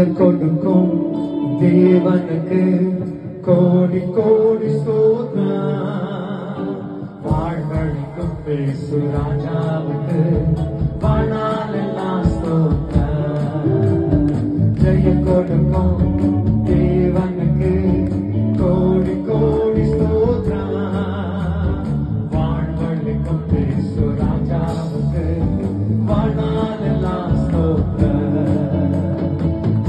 கொடுக்கும் தேவனுக்கு கோடி கோடி ஸ்தோத்திரம். வாழ்வழிக்கும் பேசு ராஜாவுக்கு வாழ்நாளெல்லாம் ஸ்தோத்திரம். ஜெய கொடுக்கும் தேவனுக்கு கோடி கோடி ஸ்தோத்திரம். வாழ்வழிக்கும் பேசு ராஜாவுக்கு வாழ்நாளெல்லாம் ஸ்தோத்திரம்.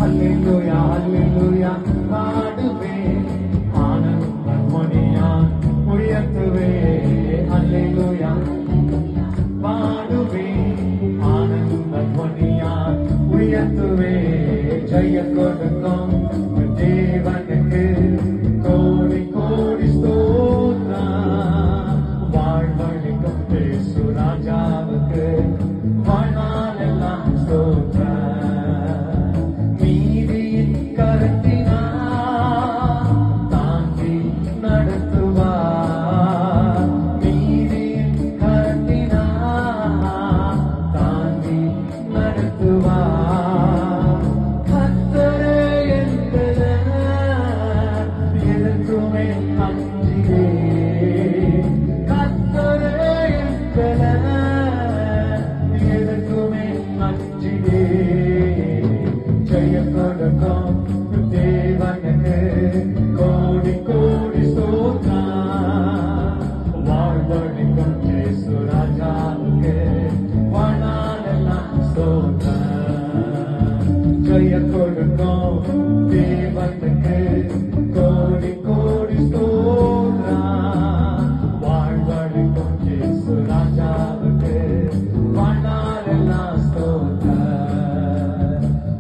Hallelujah, hallelujah, பாடுவே ஆனந்த மணியான் உயர்த்துவே. Hallelujah, பாடுவே ஆனந்த மணியான் உயர்த்துவே. ஜெய கொடுக்கும் தேவனுக்கு கோடி கோடி ஸ்தோத்திரம். வாழ்வழிக்கும் பேசு ராஜாவுக்கு வாழ்நாளெல்லாம் ஸ்தோத்திரம். ஜெய கொடுக்கும் தேவனுக்கு கோடி கோடி ஸ்தோத்திரம். வாழ்வழிக்கும் இயேசு ராஜாவுக்கு வாழ்நாளெல்லாம் ஸ்தோத்திரம்.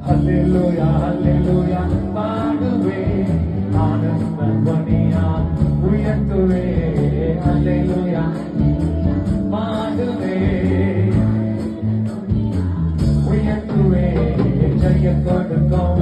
ஹல்லேலூயா, ஹல்லேலூயா, பாடுவே ஆனந்த மணியான் உயர்த்துவே. ஹல்லேலூயா, பாடுவே உயர்த்துவே. ஜெய கொடுக்கும்